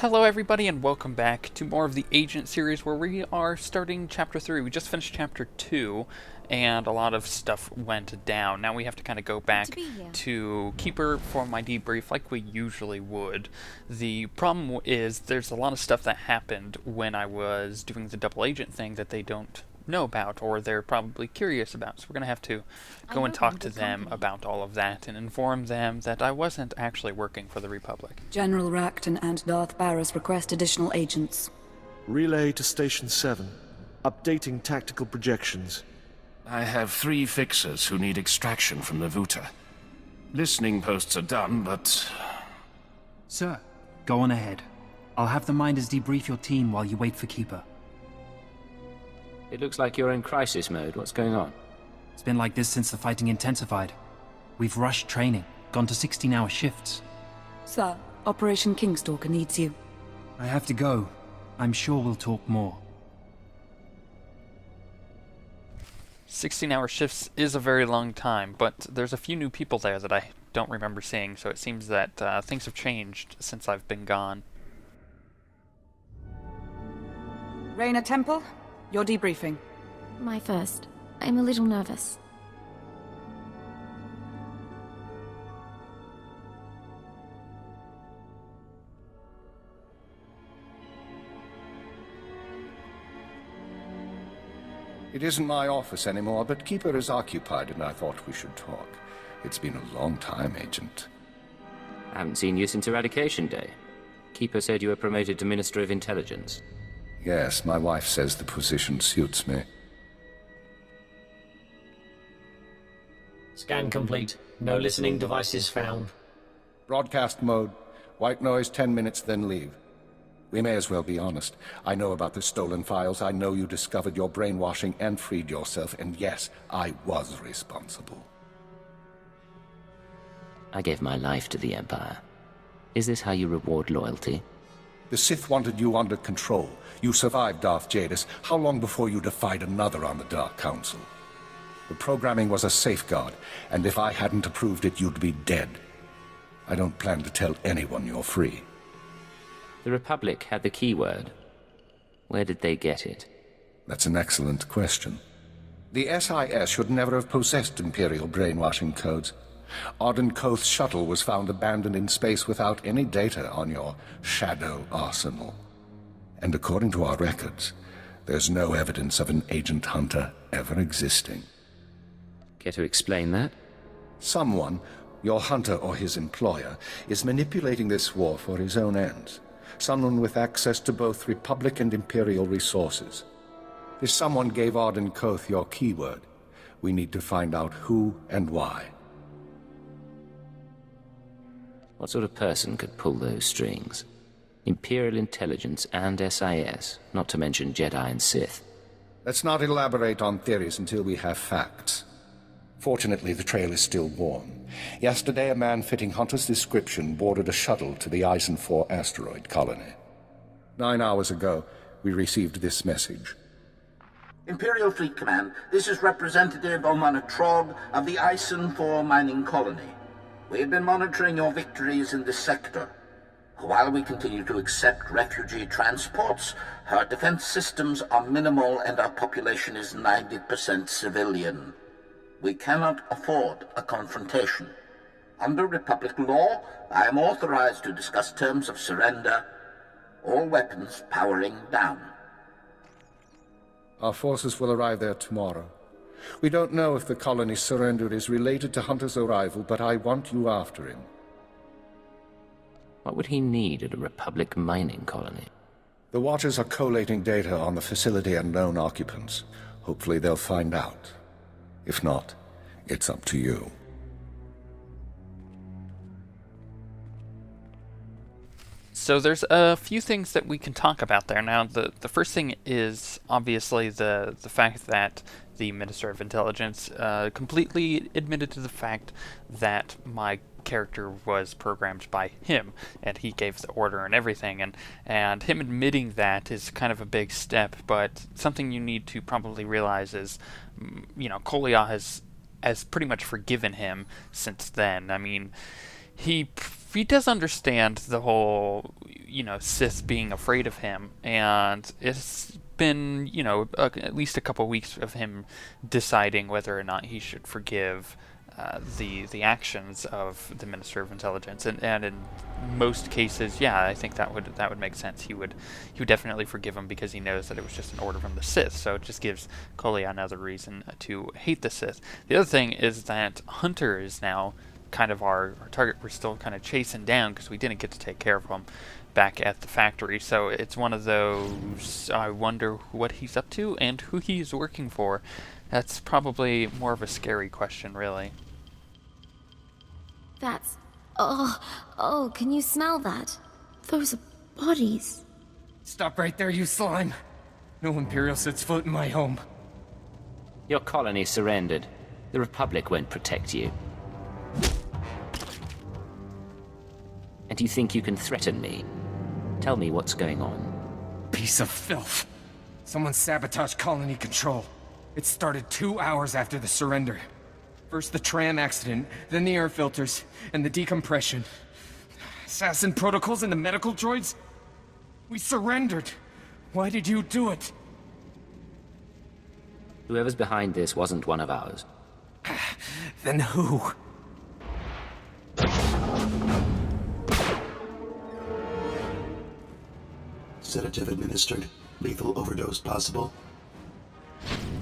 Hello everybody and welcome back to more of the Agent series where we are starting Chapter 3. We just finished Chapter 2 and a lot of stuff went down. Now we have to kind of go back to Keeper for my debrief like we usually would. The problem is there's a lot of stuff that happened when I was doing the double agent thing that they don't know about, or they're probably curious about, so we're going to have to go and talk to them about all of that and inform them that I wasn't actually working for the Republic. General Racton and Darth Barris request additional agents. Relay to Station 7. Updating tactical projections. I have 3 fixers who need extraction from the Vuta. Listening posts are done, but... Sir, go on ahead. I'll have the Minders debrief your team while you wait for Keeper. It looks like you're in crisis mode. What's going on? It's been like this since the fighting intensified. We've rushed training, gone to 16-hour shifts. Sir, Operation Kingstalker needs you. I have to go. I'm sure we'll talk more. 16-hour shifts is a very long time, but there's a few new people there that I don't remember seeing, so it seems that things have changed since I've been gone. Reyna Temple, your debriefing. My first. I'm a little nervous. It isn't my office anymore, but Keeper is occupied and I thought we should talk. It's been a long time, Agent. I haven't seen you since Eradication Day. Keeper said you were promoted to Minister of Intelligence. Yes, my wife says the position suits me. Scan complete. No listening devices found. Broadcast mode. White noise 10 minutes, then leave. We may as well be honest. I know about the stolen files. I know you discovered your brainwashing and freed yourself, and yes, I was responsible. I gave my life to the Empire. Is this how you reward loyalty? The Sith wanted you under control. You survived Darth Jadis. How long before you defied another on the Dark Council? The programming was a safeguard, and if I hadn't approved it, you'd be dead. I don't plan to tell anyone you're free. The Republic had the keyword. Where did they get it? That's an excellent question. The SIS should never have possessed Imperial brainwashing codes. Arden Koth's shuttle was found abandoned in space without any data on your shadow arsenal. And according to our records, there's no evidence of an agent hunter ever existing. Care to explain that? Someone, your hunter or his employer, is manipulating this war for his own ends. Someone with access to both Republic and Imperial resources. This someone gave Arden Koth your keyword. We need to find out who and why. What sort of person could pull those strings? Imperial Intelligence and SIS, not to mention Jedi and Sith. Let's not elaborate on theories until we have facts. Fortunately, the trail is still warm. Yesterday, a man fitting Hunter's description boarded a shuttle to the Eisen 4 asteroid colony. 9 hours ago, we received this message. Imperial Fleet Command, this is Representative Omana Trog of the Eisen 4 mining colony. We have been monitoring your victories in this sector. While we continue to accept refugee transports, our defense systems are minimal and our population is 90% civilian. We cannot afford a confrontation. Under Republic law, I am authorized to discuss terms of surrender. All weapons powering down. Our forces will arrive there tomorrow. We don't know if the colony's surrender is related to Hunter's arrival, but I want you after him. What would he need at a Republic mining colony? The Watchers are collating data on the facility and known occupants. Hopefully they'll find out. If not, it's up to you. So there's a few things that we can talk about there. Now, the first thing is obviously the fact that the Minister of Intelligence completely admitted to the fact that my character was programmed by him, and he gave the order and everything, and him admitting that is kind of a big step, but something you need to probably realize is, Koliya has pretty much forgiven him since then. I mean, he he does understand the whole, Sith being afraid of him, and it's been, at least a couple weeks of him deciding whether or not he should forgive the actions of the Minister of Intelligence, and in most cases, yeah, I think that would make sense. He would definitely forgive him because he knows that it was just an order from the Sith. So it just gives Koliya another reason to hate the Sith. The other thing is that Hunter is now kind of our target. We're still kind of chasing down because we didn't get to take care of him back at the factory. So it's one of those, I wonder what he's up to and who he's working for. That's probably more of a scary question, really. That's... Oh, can you smell that? Those are bodies. Stop right there, you slime. No Imperial sets foot in my home. Your colony surrendered. The Republic won't protect you. And you think you can threaten me? Tell me what's going on. Piece of filth. Someone sabotaged colony control. It started 2 hours after the surrender. First the tram accident, then the air filters, and the decompression. Assassin protocols and the medical droids? We surrendered. Why did you do it? Whoever's behind this wasn't one of ours. Then who? Sedative administered. Lethal overdose possible.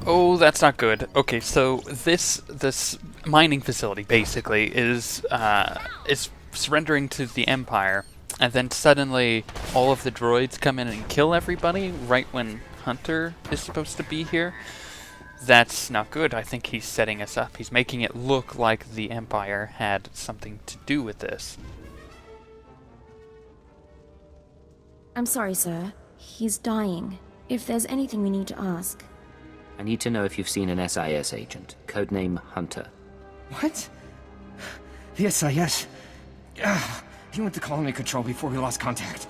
Oh, that's not good. Okay, so this mining facility basically is surrendering to the Empire, and then suddenly all of the droids come in and kill everybody right when Hunter is supposed to be here. That's not good. I think he's setting us up. He's making it look like the Empire had something to do with this. I'm sorry, sir. He's dying. If there's anything we need to ask... I need to know if you've seen an SIS agent, codename Hunter. What? The SIS? He went to colony control before we lost contact.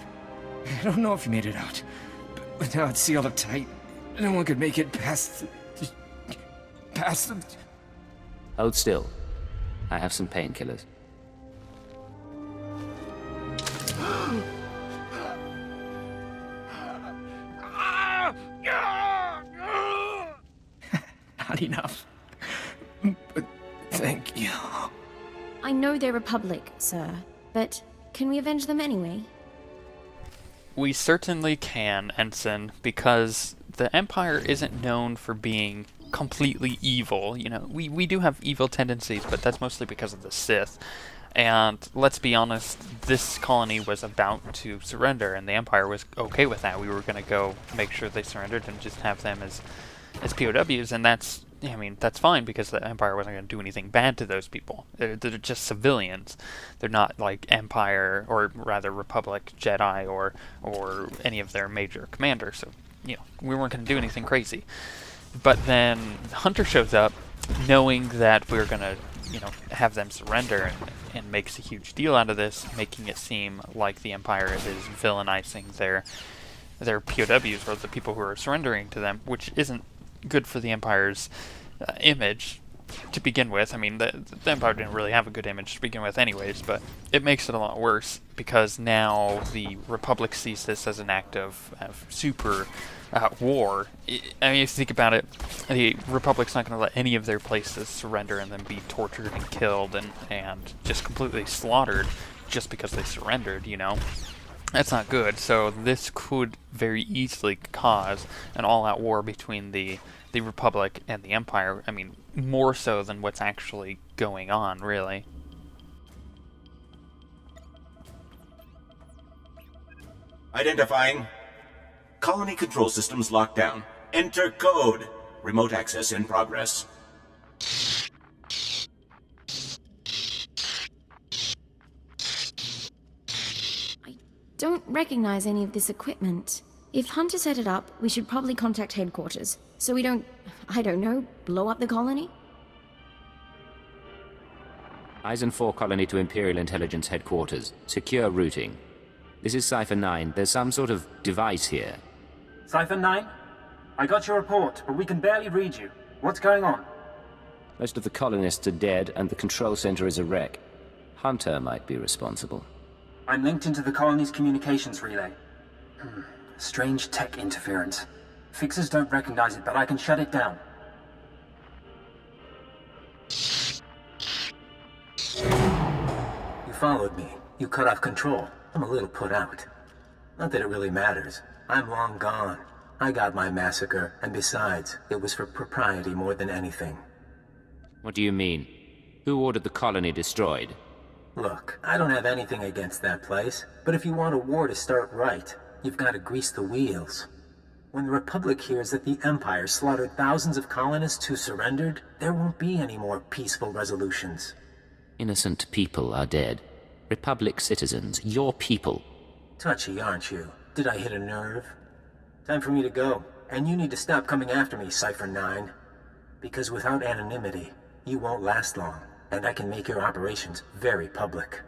I don't know if he made it out, but now it's sealed up tight. No one could make it past the... Hold still. I have some painkillers. Not enough. But thank you. I know they're Republic, sir, but can we avenge them anyway? We certainly can, Ensign, because the Empire isn't known for being completely evil. We do have evil tendencies, but that's mostly because of the Sith. And let's be honest, this colony was about to surrender, and the Empire was okay with that. We were going to go make sure they surrendered and just have them as POWs, and that's fine because the Empire wasn't going to do anything bad to those people. They're just civilians. They're not like Empire, or rather Republic, Jedi, or any of their major commanders. So, we weren't going to do anything crazy. But then Hunter shows up, knowing that we're going to, have them surrender, and makes a huge deal out of this, making it seem like the Empire is villainizing their POWs, or the people who are surrendering to them, which isn't good for the Empire's image to begin with. I mean, the Empire didn't really have a good image to begin with anyways, but it makes it a lot worse because now the Republic sees this as an act of super war. I mean, if you think about it, the Republic's not going to let any of their places surrender and then be tortured and killed and just completely slaughtered just because they surrendered, That's not good, so this could very easily cause an all-out war between the Republic and the Empire. I mean, more so than what's actually going on, really. Identifying. Colony control systems locked down. Enter code. Remote access in progress. Don't recognize any of this equipment. If Hunter set it up, we should probably contact headquarters, so we don't, I don't know, blow up the colony? Eisen 4 colony to Imperial Intelligence headquarters. Secure routing. This is Cipher 9. There's some sort of device here. Cipher 9? I got your report, but we can barely read you. What's going on? Most of the colonists are dead, and the control center is a wreck. Hunter might be responsible. I'm linked into the colony's communications relay. Strange tech interference. Fixers don't recognize it, but I can shut it down. You followed me. You cut off control. I'm a little put out. Not that it really matters. I'm long gone. I got my massacre, and besides, it was for propriety more than anything. What do you mean? Who ordered the colony destroyed? Look, I don't have anything against that place, but if you want a war to start right, you've got to grease the wheels. When the Republic hears that the Empire slaughtered thousands of colonists who surrendered, there won't be any more peaceful resolutions. Innocent people are dead. Republic citizens, your people. Touchy, aren't you? Did I hit a nerve? Time for me to go, and you need to stop coming after me, Cypher 9. Because without anonymity, you won't last long, and I can make your operations very public.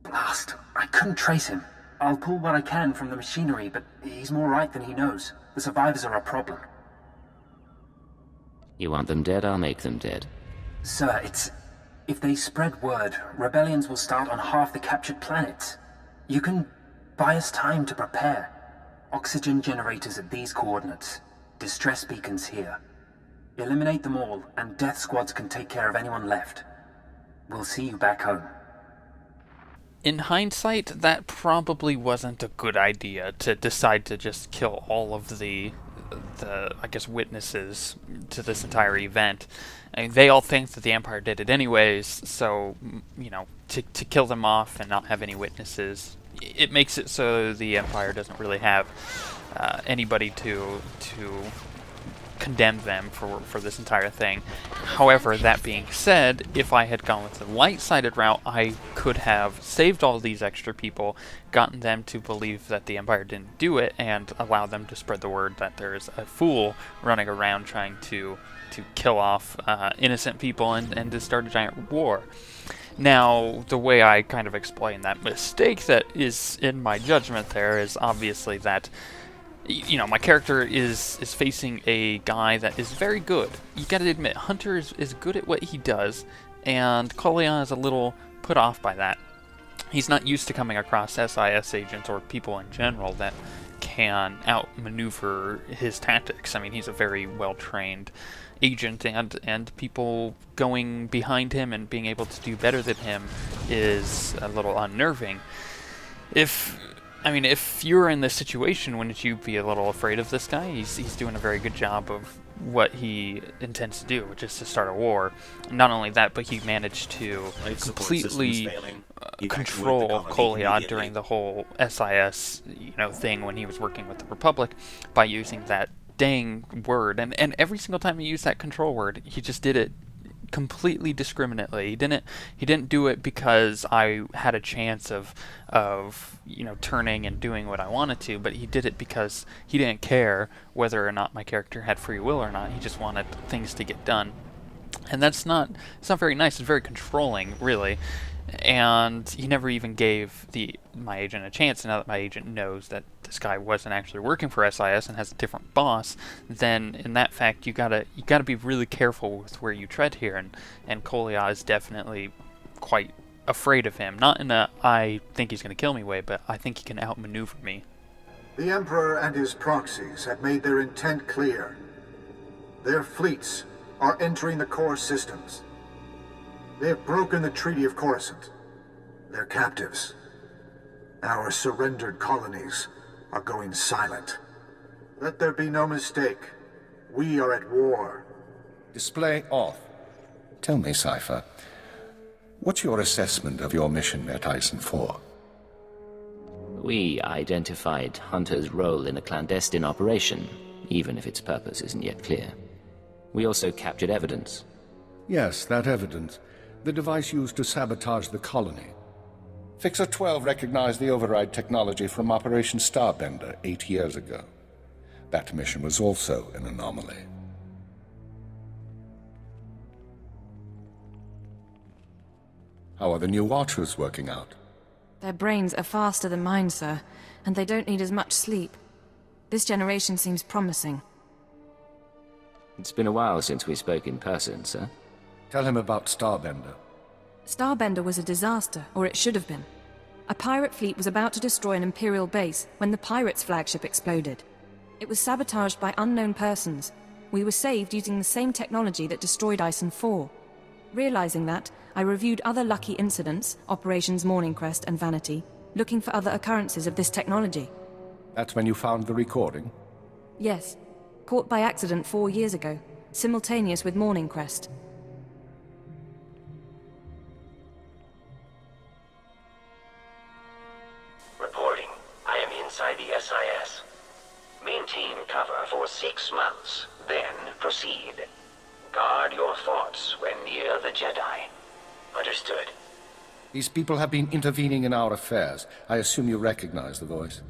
Blast! I couldn't trace him. I'll pull what I can from the machinery, but he's more right than he knows. The survivors are a problem. You want them dead, I'll make them dead. Sir, if they spread word, rebellions will start on half the captured planets. You can buy us time to prepare. Oxygen generators at these coordinates. Distress beacons here. Eliminate them all, and death squads can take care of anyone left. We'll see you back home. In hindsight, that probably wasn't a good idea, to decide to just kill all of the I guess, witnesses to this entire event. I mean, they all think that the Empire did it anyways, so, you know, to kill them off and not have any witnesses, it makes it so the Empire doesn't really have anybody to condemn them for this entire thing. However, that being said, if I had gone with the light-sided route, I could have saved all these extra people, gotten them to believe that the Empire didn't do it, and allow them to spread the word that there's a fool running around trying to kill off innocent people and to start a giant war. Now, the way I kind of explain that mistake that is in my judgment there is obviously that, you know, my character is facing a guy that is very good. You gotta admit, Hunter is good at what he does, and Koliya is a little put off by that. He's not used to coming across SIS agents or people in general that can outmaneuver his tactics. I mean, he's a very well-trained agent, and people going behind him and being able to do better than him is a little unnerving. If you're in this situation, wouldn't you be a little afraid of this guy? He's doing a very good job of what he intends to do, which is to start a war. Not only that, but he managed to completely control Koliya during the whole SIS, thing when he was working with the Republic by using that dang word. And every single time he used that control word, he just did it completely discriminately. He didn't do it because I had a chance of turning and doing what I wanted to, but he did it because he didn't care whether or not my character had free will or not. He just wanted things to get done. And it's not very nice. It's very controlling, really. And he never even gave my agent a chance. And now that my agent knows that this guy wasn't actually working for SIS and has a different boss, then in that fact you gotta be really careful with where you tread here. And Koliya is definitely quite afraid of him. Not in a I think he's gonna kill me way, but I think he can outmaneuver me. The Emperor and his proxies have made their intent clear. Their fleets are entering the core systems. They have broken the Treaty of Coruscant. They're captives. Our surrendered colonies are going silent. Let there be no mistake. We are at war. Display off. Tell me, Cypher, what's your assessment of your mission at Ison 4? We identified Hunter's role in a clandestine operation, even if its purpose isn't yet clear. We also captured evidence. Yes, that evidence. The device used to sabotage the colony. Fixer 12 recognized the override technology from Operation Starbender 8 years ago. That mission was also an anomaly. How are the new Watchers working out? Their brains are faster than mine, sir, and they don't need as much sleep. This generation seems promising. It's been a while since we spoke in person, sir. Tell him about Starbender. Starbender was a disaster, or it should have been. A pirate fleet was about to destroy an Imperial base when the pirates' flagship exploded. It was sabotaged by unknown persons. We were saved using the same technology that destroyed Ison 4. Realizing that, I reviewed other lucky incidents, Operations Morning Crest and Vanity, looking for other occurrences of this technology. That's when you found the recording? Yes. Caught by accident 4 years ago, simultaneous with Morning Crest. Reporting. I am inside the SIS. Maintain cover for 6 months, then proceed. Guard your thoughts when near the Jedi. Understood. These people have been intervening in our affairs. I assume you recognize the voice.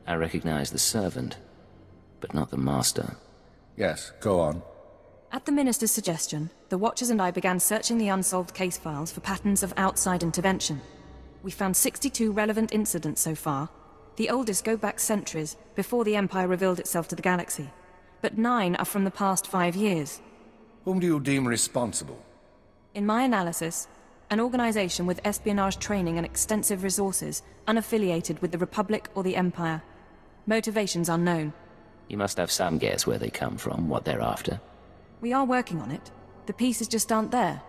I recognize the servant, but not the master. Yes, go on. At the Minister's suggestion, the Watchers and I began searching the unsolved case files for patterns of outside intervention. We found 62 relevant incidents so far. The oldest go back centuries, before the Empire revealed itself to the galaxy. But 9 are from the past 5 years. Whom do you deem responsible? In my analysis, an organization with espionage training and extensive resources, unaffiliated with the Republic or the Empire. Motivations unknown. You must have some guess where they come from, what they're after. We are working on it. The pieces just aren't there.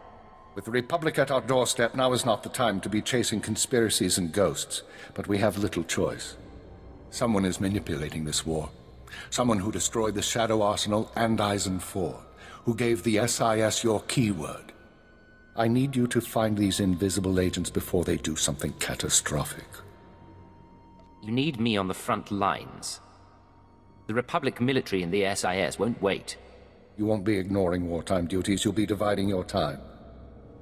With the Republic at our doorstep, now is not the time to be chasing conspiracies and ghosts, but we have little choice. Someone is manipulating this war. Someone who destroyed the Shadow Arsenal and Ison 4, who gave the SIS your keyword. I need you to find these invisible agents before they do something catastrophic. You need me on the front lines. The Republic military and the SIS won't wait. You won't be ignoring wartime duties, you'll be dividing your time.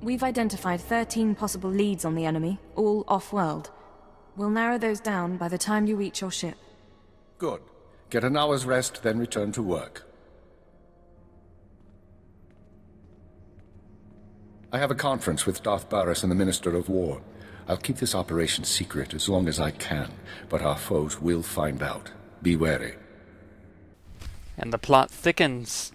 We've identified 13 possible leads on the enemy, all off-world. We'll narrow those down by the time you reach your ship. Good. Get an hour's rest, then return to work. I have a conference with Darth Baras and the Minister of War. I'll keep this operation secret as long as I can, but our foes will find out. Be wary. And the plot thickens.